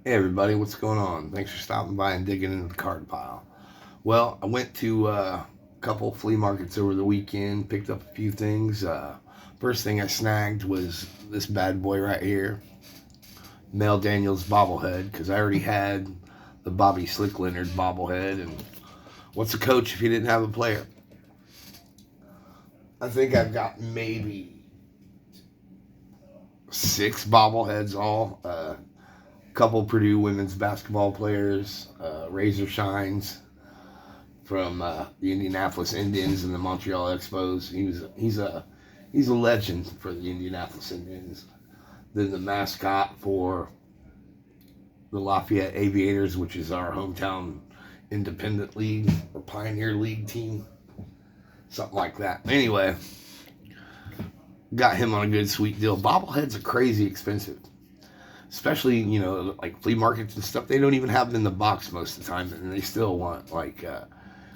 Hey everybody, what's going on? Thanks for stopping by and digging into the card pile. Well, I went to a couple flea markets over the weekend, picked up a few things. First thing I snagged was this bad boy right here, Mel Daniels bobblehead, because I already had the Bobby Slick Leonard bobblehead. And what's a coach if you didn't have a player? I think I've got maybe six bobbleheads all. Couple Purdue women's basketball players, Razor Shines from the Indianapolis Indians and the Montreal Expos. He's a legend for the Indianapolis Indians. Then the mascot for the Lafayette Aviators, which is our hometown independent league or pioneer league team, something like that. Anyway, got him on a good sweet deal. Bobbleheads are crazy expensive, especially like flea markets and stuff. They don't even have them in the box most of the time, and they still want like a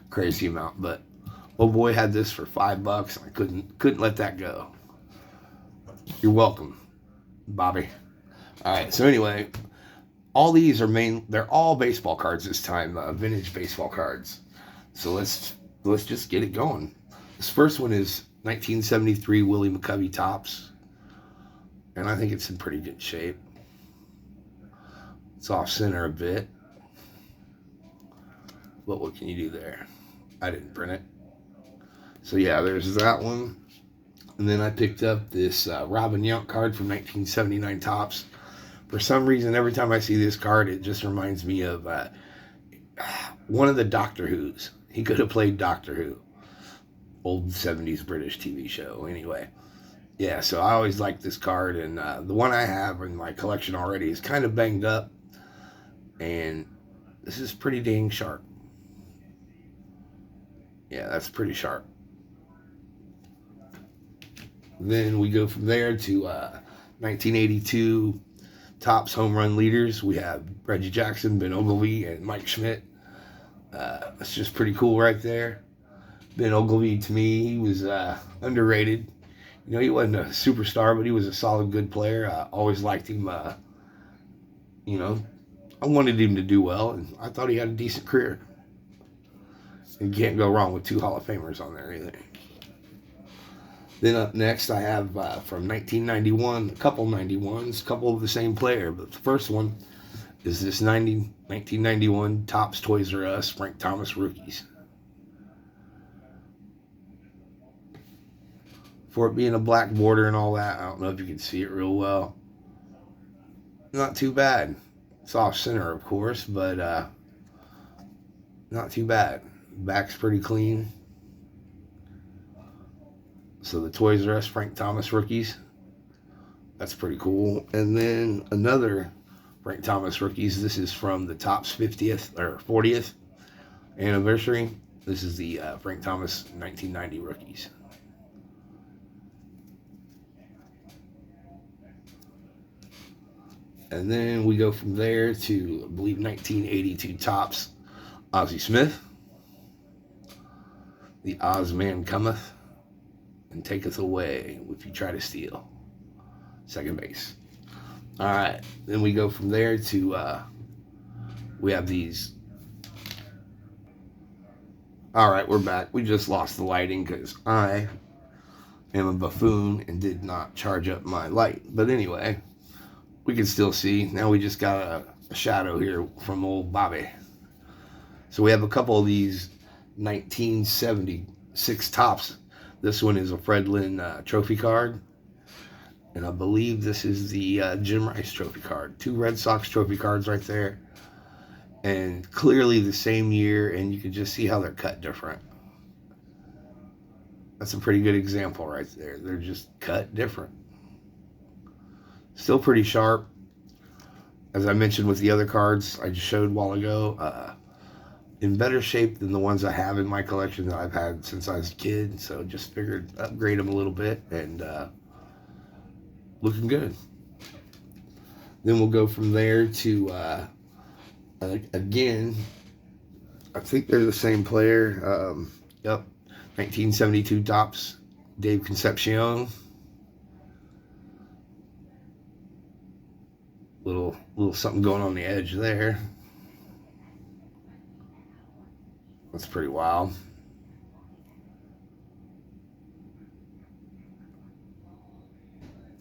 crazy amount. But old boy had this for $5. I couldn't let that go. You're welcome, Bobby. All right. So anyway, all these are they're all baseball cards this time, vintage baseball cards. So let's just get it going. This first one is 1973 Willie McCovey Topps, and I think it's in pretty good shape. It's off center a bit, but what can you do there? I didn't print it. So yeah, there's that one. And then I picked up this Robin Yount card from 1979 Topps. For some reason, every time I see this card, it just reminds me of one of the Doctor Who's. He could have played Doctor Who. Old 70s British TV show. Anyway, yeah, so I always like this card. And the one I have in my collection already is kind of banged up. And this is pretty dang sharp. Yeah, that's pretty sharp. Then we go from there to 1982 Topps home run leaders. We have Reggie Jackson, Ben Ogilvy, and Mike Schmidt. That's just pretty cool right there. Ben Ogilvy, to me, he was underrated. He wasn't a superstar, but he was a solid, good player. I always liked him. I wanted him to do well, and I thought he had a decent career. You can't go wrong with two Hall of Famers on there either. Then up next, I have from 1991, a couple 91s, a couple of the same player. But the first one is this 1991 Topps Toys R Us Frank Thomas rookies. For it being a black border and all that, I don't know if you can see it real well. Not too bad. It's off center, of course, but not too bad. Back's pretty clean. So the Toys R Us Frank Thomas rookies. That's pretty cool. And then another Frank Thomas rookies. This is from the Topps 50th or 40th anniversary. This is the Frank Thomas 1990 rookies. And then we go from there to, I believe, 1982 Topps Ozzie Smith. The Oz Man cometh and taketh away if you try to steal. Second base. All right. Then we go from there to, we have these. All right, we're back. We just lost the lighting because I am a buffoon and did not charge up my light. But anyway, we can still see. Now we just got a shadow here from old Bobby. So we have a couple of these 1976 Topps. This one is a Fred Lynn trophy card. And I believe this is the Jim Rice trophy card. Two Red Sox trophy cards right there. And clearly the same year, and you can just see how they're cut different. That's a pretty good example right there. They're just cut different. Still pretty sharp. As I mentioned with the other cards I just showed a while ago, in better shape than the ones I have in my collection that I've had since I was a kid. So just figured upgrade them a little bit, and looking good. Then we'll go from there to, again, I think they're the same player. Yep, 1972 Topps Dave Concepcion. Little something going on the edge there. That's pretty wild.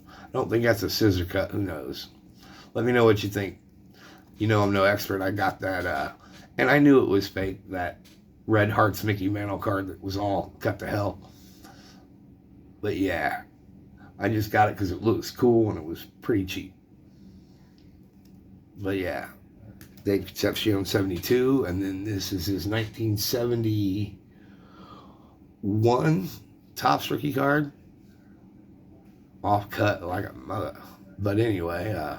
I don't think that's a scissor cut. Who knows? Let me know what you think. You know I'm no expert. I got that, and I knew it was fake. That Red Hearts Mickey Mantle card that was all cut to hell. But yeah, I just got it because it looks cool and it was pretty cheap. But yeah, Dave Concepcion 72, and then this is his 1971 Topps rookie card. Off cut like a mother. But anyway,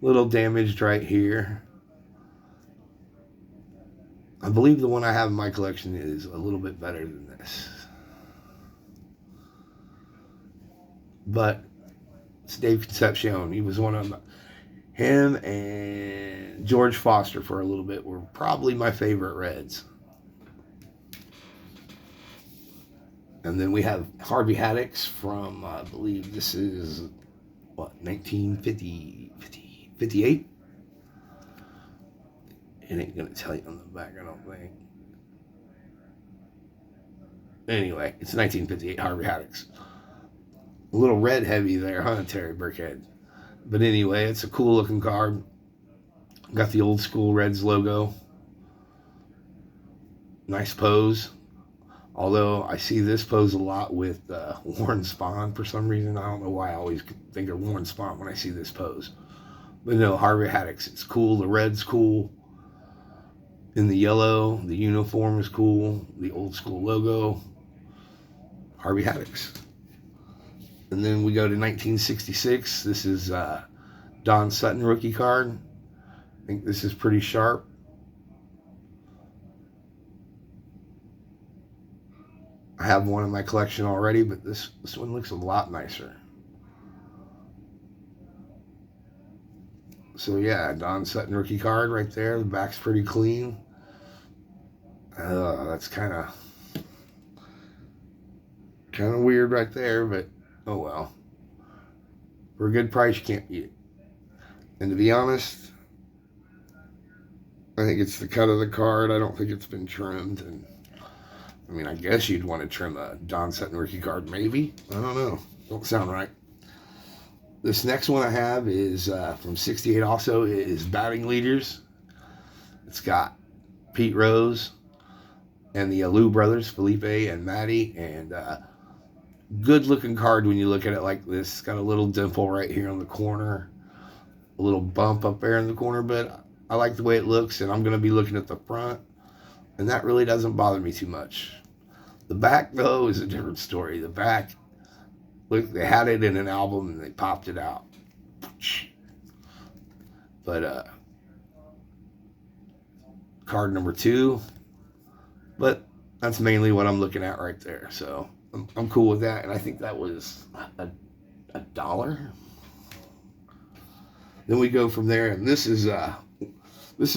little damaged right here. I believe the one I have in my collection is a little bit better than this. But it's Dave Concepcion. He was one of them. Him and George Foster for a little bit were probably my favorite Reds. And then we have Harvey Haddix from, I believe this is, 1958? It ain't going to tell you on the back, I don't think. Anyway, it's 1958 Harvey Haddix. A little red heavy there, huh, Terry Burkhead? But anyway, it's a cool looking card. Got the old school Reds logo. Nice pose. Although I see this pose a lot with Warren Spahn for some reason. I don't know why I always think of Warren Spahn when I see this pose. But no, Harvey Haddix. It's cool. The red's cool. In the yellow, the uniform is cool. The old school logo. Harvey Haddix. And then we go to 1966. This is Don Sutton rookie card. I think this is pretty sharp. I have one in my collection already, but this one looks a lot nicer. So yeah, Don Sutton rookie card right there. The back's pretty clean. That's kind of weird right there, but oh well. For a good price, you can't beat it. And to be honest, I think it's the cut of the card. I don't think it's been trimmed. And I mean, I guess you'd want to trim a Don Sutton rookie card, maybe. I don't know. Don't sound right. This next one I have is from 68 also, is Batting Leaders. It's got Pete Rose and the Alou brothers, Felipe and Matty, and good looking card when you look at it like this. It's got a little dimple right here on the corner, a little bump up there in the corner, but I like the way it looks, and I'm going to be looking at the front, and that really doesn't bother me too much. The back, though, is a different story. The back, look, they had it in an album and they popped it out. But card number 2. But that's mainly what I'm looking at right there. So I'm cool with that. And I think that was $1. Then we go from there, and this is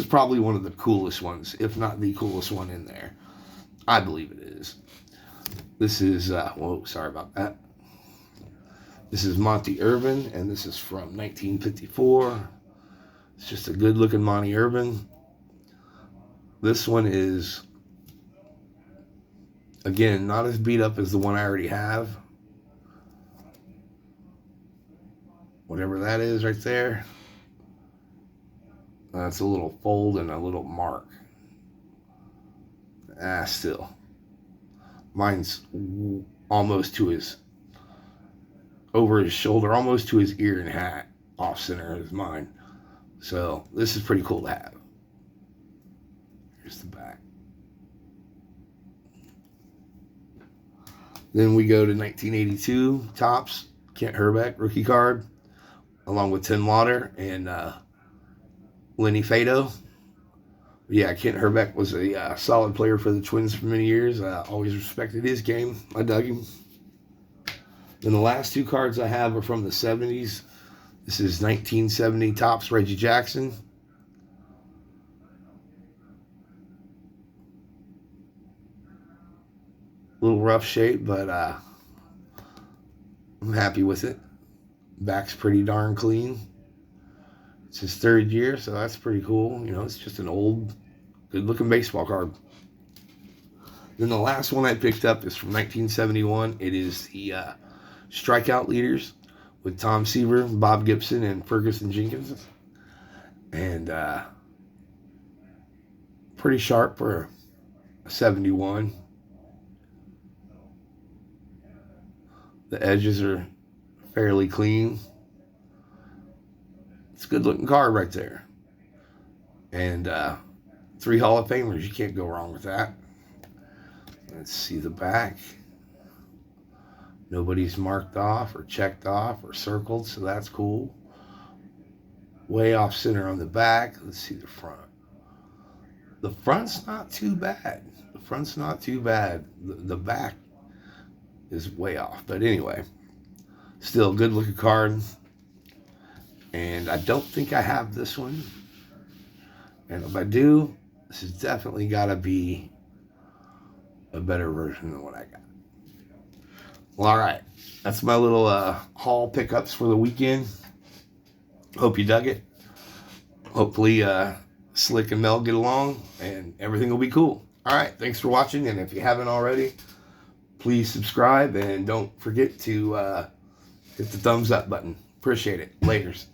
probably one of the coolest ones, if not the coolest one in there. I believe it is. This is, whoa, sorry about that. This is Monty Irvin, and this is from 1954. It's just a good-looking Monty Irvin. This one is, again, not as beat up as the one I already have. Whatever that is right there. That's a little fold and a little mark. Still. Mine's almost to his, over his shoulder, almost to his ear and hat, off center as mine. So this is pretty cool to have. Here's the back. Then we go to 1982 Topps, Kent Hrbek rookie card, along with Tim Lauder and Lenny Fado. Yeah, Kent Hrbek was a solid player for the Twins for many years. I always respected his game. I dug him. Then the last 2 cards I have are from the 70s. This is 1970 Topps Reggie Jackson. A little rough shape, but I'm happy with it. Back's pretty darn clean. It's his 3rd year, so that's pretty cool. You know, it's just an old, good-looking baseball card. Then the last one I picked up is from 1971. It is the strikeout leaders with Tom Seaver, Bob Gibson, and Ferguson Jenkins. And pretty sharp for a 71. The edges are fairly clean. It's a good looking card right there. And 3 Hall of Famers. You can't go wrong with that. Let's see the back. Nobody's marked off or checked off or circled, so that's cool. Way off center on the back. Let's see the front. The front's not too bad. The front's not too bad. The back is way off. But anyway, still a good looking card. And I don't think I have this one. And if I do, this has definitely got to be a better version than what I got. Well, all right. That's my little haul pickups for the weekend. Hope you dug it. Hopefully Slick and Mel get along and everything will be cool. All right. Thanks for watching. And if you haven't already, please subscribe and don't forget to hit the thumbs up button. Appreciate it. Laters.